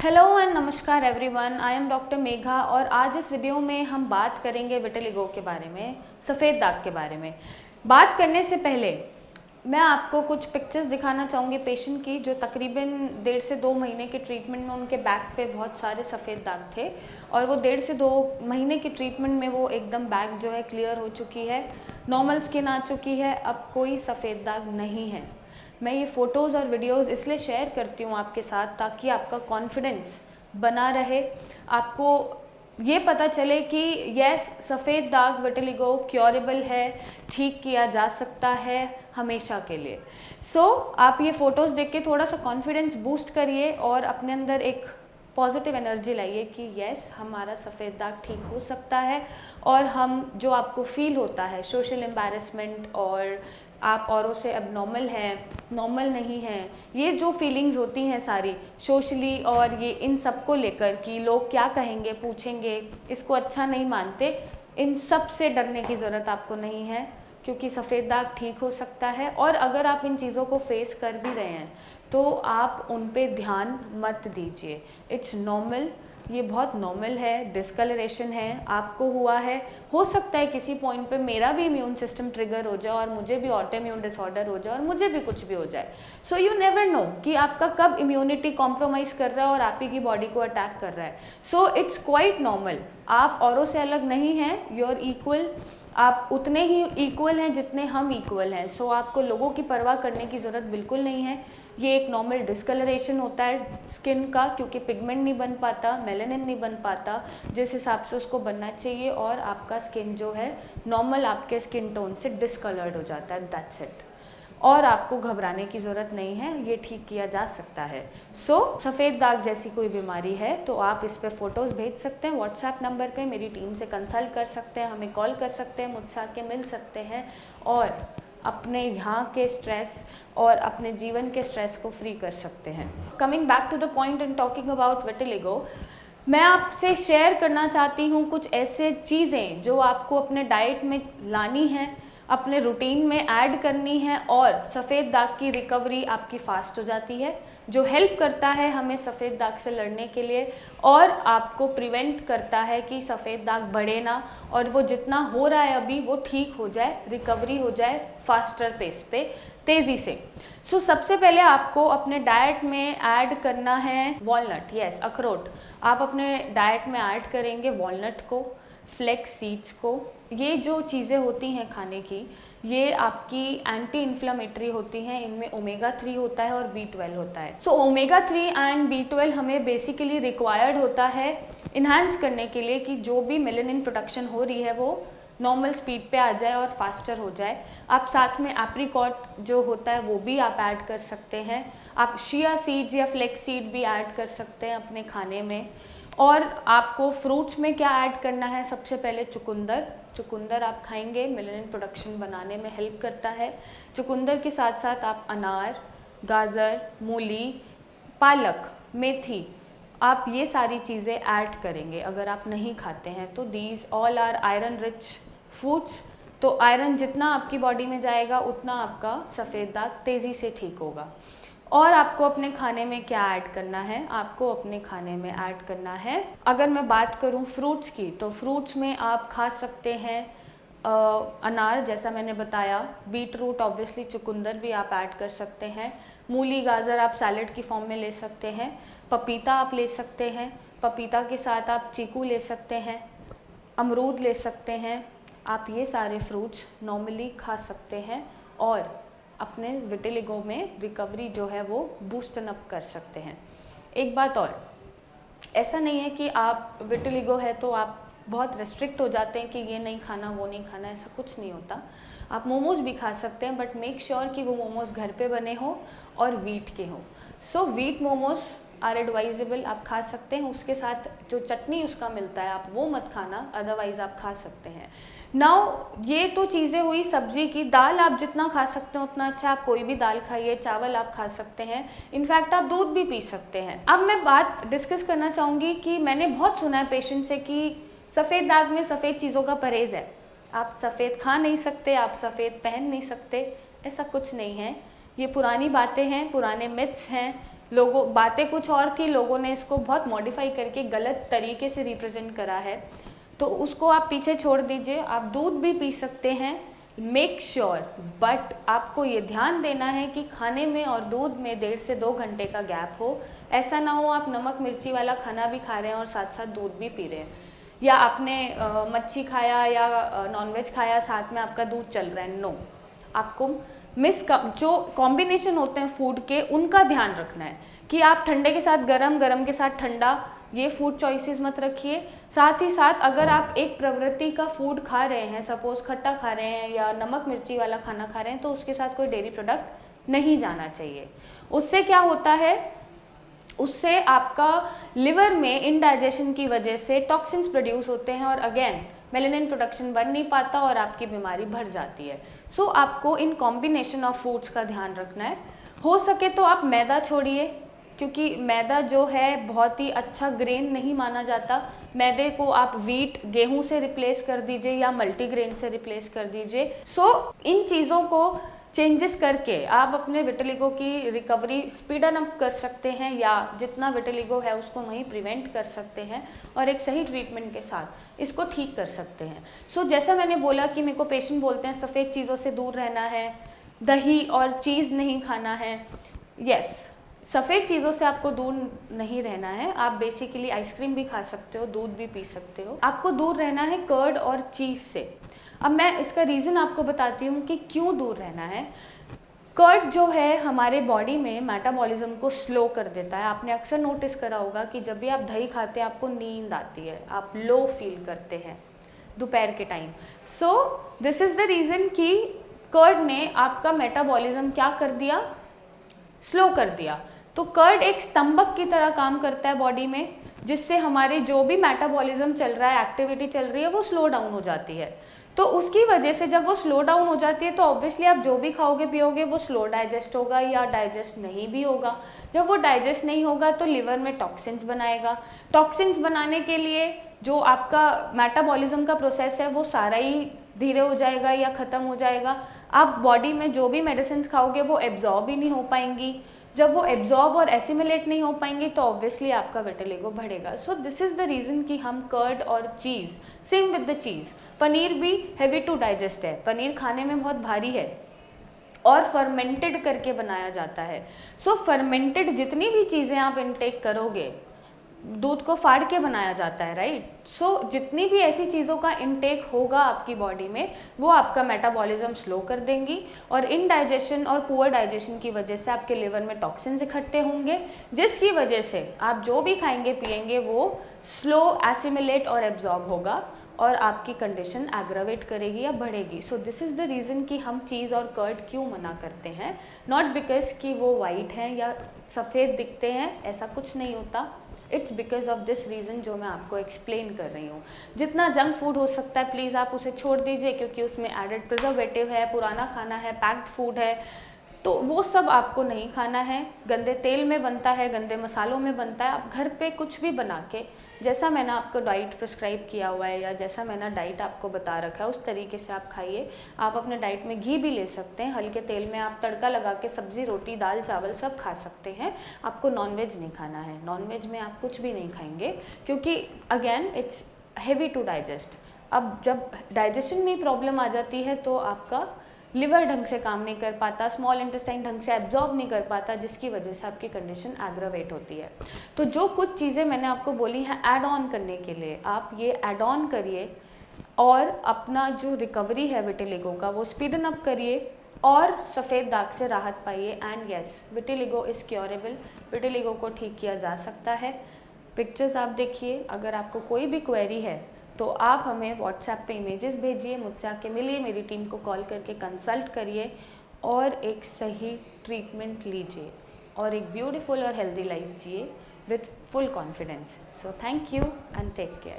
Hello and नमस्कार everyone, I am doctor Megha और आज इस वीडियो में हम बात करेंगे विटिलिगो के बारे में, सफ़ेद दाग के बारे में। बात करने से पहले मैं आपको कुछ पिक्चर्स दिखाना चाहूँगी पेशेंट की, जो तकरीबन 1.5 से 2 महीने के ट्रीटमेंट में उनके बैक पे बहुत सारे सफ़ेद दाग थे और वो 1.5 से 2 महीने की ट्रीटमेंट में वो एकदम बैक जो है क्लियर हो चुकी है, नॉर्मल स्किन आ चुकी है, अब कोई सफ़ेद दाग नहीं है। मैं ये फ़ोटोज़ और वीडियोज़ इसलिए शेयर करती हूँ आपके साथ ताकि आपका कॉन्फिडेंस बना रहे, आपको ये पता चले कि यस, सफ़ेद दाग विटिलिगो क्योरेबल है, ठीक किया जा सकता है हमेशा के लिए। आप ये फ़ोटोज़ देख के थोड़ा सा कॉन्फिडेंस बूस्ट करिए और अपने अंदर एक पॉजिटिव एनर्जी लाइए कि यस, हमारा सफ़ेद दाग ठीक हो सकता है। और हम जो आपको फील होता है सोशल एम्बैरेसमेंट और आप औरों से एबनॉर्मल हैं, नॉर्मल नहीं हैं, ये जो फीलिंग्स होती हैं सारी सोशली और ये इन सब को लेकर कि लोग क्या कहेंगे, पूछेंगे, इसको अच्छा नहीं मानते, इन सब से डरने की ज़रूरत आपको नहीं है क्योंकि सफ़ेद दाग ठीक हो सकता है। और अगर आप इन चीज़ों को फेस कर भी रहे हैं तो आप उन पे ध्यान मत दीजिए, इट्स नॉर्मल, ये बहुत नॉर्मल है। डिस्कलरेशन है, आपको हुआ है, हो सकता है किसी पॉइंट पे मेरा भी इम्यून सिस्टम ट्रिगर हो जाए और मुझे भी ऑटो इम्यून डिसऑर्डर हो जाए और मुझे भी कुछ भी हो जाए। सो यू नेवर नो कि आपका कब इम्यूनिटी कॉम्प्रोमाइज़ कर रहा है और आप ही की बॉडी को अटैक कर रहा है। सो इट्स क्वाइट नॉर्मल, आप औरों से अलग नहीं हैं, यू आर इक्वल, आप उतने ही इक्वल हैं जितने हम इक्वल हैं। सो आपको लोगों की परवाह करने की ज़रूरत बिल्कुल नहीं है। ये एक नॉर्मल डिस्कलरेशन होता है स्किन का क्योंकि पिगमेंट नहीं बन पाता, मेलानिन नहीं बन पाता जिस हिसाब से उसको बनना चाहिए, और आपका स्किन जो है नॉर्मल आपके स्किन टोन से डिस्कलर्ड हो जाता है, दैट्स इट। और आपको घबराने की ज़रूरत नहीं है, ये ठीक किया जा सकता है। सफ़ेद दाग जैसी कोई बीमारी है तो आप इस पे फ़ोटोज़ भेज सकते हैं व्हाट्सएप नंबर पे, मेरी टीम से कंसल्ट कर सकते हैं, हमें कॉल कर सकते हैं, मुझसे आके मिल सकते हैं और अपने यहाँ के स्ट्रेस और अपने जीवन के स्ट्रेस को फ्री कर सकते हैं। Coming back to the point and talking about vitiligo, मैं आपसे शेयर करना चाहती हूँ कुछ ऐसे चीज़ें जो आपको अपने डाइट में लानी है, अपने रूटीन में ऐड करनी है और सफ़ेद दाग की रिकवरी आपकी फ़ास्ट हो जाती है, जो हेल्प करता है हमें सफ़ेद दाग से लड़ने के लिए और आपको प्रिवेंट करता है कि सफ़ेद दाग बढ़े ना और वो जितना हो रहा है अभी वो ठीक हो जाए, रिकवरी हो जाए फास्टर पेस पे, तेज़ी से। सबसे पहले आपको अपने डाइट में ऐड करना है वॉलनट, यस, अखरोट। आप अपने डाइट में ऐड करेंगे वॉलनट को, फ्लेक्स सीड्स को। ये जो चीज़ें होती हैं खाने की, ये आपकी एंटी इन्फ्लामेटरी होती हैं, इनमें ओमेगा 3 होता है और B12 होता है। ओमेगा 3 एंड B12 हमें बेसिकली रिक्वायर्ड होता है इन्हांस करने के लिए कि जो भी मेलानिन प्रोडक्शन हो रही है वो नॉर्मल स्पीड पे आ जाए और फास्टर हो जाए। आप साथ में एप्रिकॉट जो होता है वो भी आप ऐड कर सकते हैं, आप शिया सीड्स या फ्लेक्स सीड भी ऐड कर सकते हैं अपने खाने में। और आपको फ्रूट्स में क्या ऐड करना है, सबसे पहले चुकंदर आप खाएंगे, मेलानिन प्रोडक्शन बनाने में हेल्प करता है। चुकंदर के साथ साथ आप अनार, गाजर, मूली, पालक, मेथी, आप ये सारी चीज़ें ऐड करेंगे अगर आप नहीं खाते हैं तो। These all are iron rich foods, तो आयरन जितना आपकी बॉडी में जाएगा उतना आपका सफ़ेद दाग तेज़ी से ठीक होगा। और आपको अपने खाने में क्या ऐड करना है, आपको अपने खाने में ऐड करना है, अगर मैं बात करूं फ्रूट्स की तो फ्रूट्स में आप खा सकते हैं अनार जैसा मैंने बताया, बीट रूट, ऑब्वियसली चुकंदर भी आप ऐड कर सकते हैं, मूली, गाजर आप सैलेड की फॉर्म में ले सकते हैं, पपीता आप ले सकते हैं, पपीता के साथ आप चीकू ले सकते हैं, अमरूद ले सकते हैं। आप ये सारे फ्रूट्स नॉर्मली खा सकते हैं और अपने विटिलिगो में रिकवरी जो है वो बूस्टन अप कर सकते हैं। एक बात और, ऐसा नहीं है कि आप विटिलिगो है तो आप बहुत रेस्ट्रिक्ट हो जाते हैं कि ये नहीं खाना, वो नहीं खाना, ऐसा कुछ नहीं होता। आप मोमोज भी खा सकते हैं बट मेक श्योर कि वो मोमोज घर पे बने हो और वीट के हों। वीट मोमोज आर एडवाइजेबल, आप खा सकते हैं, उसके साथ जो चटनी उसका मिलता है आप वो मत खाना, अदरवाइज़ आप खा सकते हैं। नाउ ये तो चीज़ें हुई सब्जी की। दाल आप जितना खा सकते हैं उतना अच्छा, आप कोई भी दाल खाइए, चावल आप खा सकते हैं, इनफैक्ट आप दूध भी पी सकते हैं। अब मैं बात डिस्कस करना चाहूँगी कि मैंने बहुत सुना है पेशेंट से कि सफ़ेद दाग में सफ़ेद चीज़ों का परहेज़ है, आप सफ़ेद खा नहीं सकते, आप सफ़ेद पहन नहीं सकते, ऐसा कुछ नहीं है। ये पुरानी बातें हैं, पुराने मिथ्स हैं, बातें कुछ और थी, लोगों ने इसको बहुत मॉडिफाई करके गलत तरीके से रिप्रेजेंट करा है, तो उसको आप पीछे छोड़ दीजिए। आप दूध भी पी सकते हैं, मेक श्योर, बट आपको ये ध्यान देना है कि खाने में और दूध में 1.5 से 2 घंटे का गैप हो। ऐसा ना हो आप नमक मिर्ची वाला खाना भी खा रहे हैं और साथ साथ दूध भी पी रहे हैं, या आपने मच्छी खाया या नॉनवेज खाया, साथ में आपका दूध चल रहा है। नो, आपको जो कॉम्बिनेशन होते हैं फूड के, उनका ध्यान रखना है कि आप ठंडे के साथ गरम, गरम के साथ ठंडा, ये फूड चॉइसेस मत रखिए। साथ ही साथ अगर आप एक प्रवृत्ति का फूड खा रहे हैं, सपोज खट्टा खा रहे हैं या नमक मिर्ची वाला खाना खा रहे हैं, तो उसके साथ कोई डेयरी प्रोडक्ट नहीं जाना चाहिए। उससे क्या होता है, उससे आपका लिवर में इनडाइजेशन की वजह से टॉक्सिन्स प्रोड्यूस होते हैं और अगेन मेलेनिन प्रोडक्शन बन नहीं पाता और आपकी बीमारी बढ़ जाती है। सो आपको इन कॉम्बिनेशन ऑफ फूड्स का ध्यान रखना है। हो सके तो आप मैदा छोड़िए, क्योंकि मैदा जो है बहुत ही अच्छा ग्रेन नहीं माना जाता। मैदे को आप वीट, गेहूं से रिप्लेस कर दीजिए या मल्टीग्रेन से रिप्लेस कर दीजिए। सो इन चीज़ों को चेंजेस करके आप अपने विटिलिगो की रिकवरी स्पीडन अप कर सकते हैं, या जितना विटिलिगो है उसको वहीं प्रिवेंट कर सकते हैं और एक सही ट्रीटमेंट के साथ इसको ठीक कर सकते हैं। सो जैसा मैंने बोला कि मेरे को पेशेंट बोलते हैं सफ़ेद चीज़ों से दूर रहना है, दही और चीज़ नहीं खाना है। यस, सफ़ेद चीज़ों से आपको दूर नहीं रहना है। आप बेसिकली आइसक्रीम भी खा सकते हो, दूध भी पी सकते हो। आपको दूर रहना है कर्ड और चीज़ से। अब मैं इसका रीज़न आपको बताती हूँ कि क्यों दूर रहना है। कर्ड जो है हमारे बॉडी में मेटाबॉलिज्म को स्लो कर देता है। आपने अक्सर नोटिस करा होगा कि जब भी आप दही खाते हैं आपको नींद आती है, आप लो फील करते हैं दोपहर के time. So this is the reason कि कर्ड ने आपका मेटाबॉलिज्म क्या कर दिया, स्लो कर दिया। तो कर्ड एक स्तंभक की तरह काम करता है बॉडी में, जिससे हमारे जो भी मेटाबॉलिज्म चल रहा है, एक्टिविटी चल रही है, वो स्लो डाउन हो जाती है। तो उसकी वजह से जब वो स्लो डाउन हो जाती है तो ऑब्वियसली आप जो भी खाओगे पियोगे वो स्लो डाइजेस्ट होगा या डाइजेस्ट नहीं भी होगा। जब वो डाइजेस्ट नहीं होगा तो लिवर में टॉक्सिन्स बनाएगा। टॉक्सिन्स बनाने के लिए जो आपका मेटाबॉलिज्म का प्रोसेस है वो सारा ही धीरे हो जाएगा या ख़त्म हो जाएगा। आप बॉडी में जो भी मेडिसिन खाओगे वो एब्जॉर्ब ही नहीं हो पाएंगी। जब वो एब्जॉर्ब और एसिमिलेट नहीं हो पाएंगे तो ऑब्वियसली आपका विटिलिगो बढ़ेगा। So this is the reason कि हम कर्ड और चीज़, सेम विद द चीज़, पनीर भी हैवी टू डाइजेस्ट है, पनीर खाने में बहुत भारी है और फर्मेंटेड करके बनाया जाता है। सो फर्मेंटेड जितनी भी चीज़ें आप इनटेक करोगे, दूध को फाड़ के बनाया जाता है, राइट। सो जितनी भी ऐसी चीज़ों का इनटेक होगा आपकी बॉडी में वो आपका मेटाबॉलिज्म स्लो कर देंगी और इनडाइजेशन और पुअर डाइजेशन की वजह से आपके लिवर में टॉक्सिन्स इकट्ठे होंगे, जिसकी वजह से आप जो भी खाएंगे पिएंगे वो स्लो एसिमिलेट और एब्जॉर्ब होगा और आपकी कंडीशन एग्रावेट करेगी या बढ़ेगी। So this is the reason कि हम चीज़ और कर्ड क्यों मना करते हैं, नॉट बिकॉज कि वो वाइट हैं या सफ़ेद दिखते हैं, ऐसा कुछ नहीं होता। It's because of this reason जो मैं आपको एक्सप्लेन कर रही हूँ। जितना जंक फूड हो सकता है प्लीज़ आप उसे छोड़ दीजिए, क्योंकि उसमें एडेड प्रिजर्वेटिव है, पुराना खाना है, पैक्ड फूड है, तो वो सब आपको नहीं खाना है। गंदे तेल में बनता है, गंदे मसालों में बनता है। आप घर पे कुछ भी बना के, जैसा मैंने आपको डाइट प्रिस्क्राइब किया हुआ है या जैसा मैंने डाइट आपको बता रखा है उस तरीके से आप खाइए। आप अपने डाइट में घी भी ले सकते हैं, हल्के तेल में आप तड़का लगा के सब्ज़ी रोटी दाल चावल सब खा सकते हैं। आपको नॉनवेज नहीं खाना है, नॉनवेज में आप कुछ भी नहीं खाएंगे, क्योंकि again it's heavy to digest. अब जब डाइजेशन में प्रॉब्लम आ जाती है तो आपका लिवर ढंग से काम नहीं कर पाता, स्मॉल इंटेस्टाइन ढंग से एब्जॉर्ब नहीं कर पाता, जिसकी वजह से आपकी कंडीशन एग्रावेट होती है। तो जो कुछ चीज़ें मैंने आपको बोली हैं ऐड ऑन करने के लिए, आप ये ऐड ऑन करिए और अपना जो रिकवरी है विटिलिगो का वो स्पीडन अप करिए और सफ़ेद दाग से राहत पाइए। And yes, vitiligo is curable, vitiligo को ठीक किया जा सकता है। पिक्चर्स आप देखिए। अगर आपको कोई भी क्वेरी है तो आप हमें व्हाट्सएप पे इमेजेस भेजिए, मुझसे आके मिलिए, मेरी टीम को कॉल करके कंसल्ट करिए और एक सही ट्रीटमेंट लीजिए और एक ब्यूटीफुल और हेल्दी लाइफ जिए with full confidence. So thank you and take care.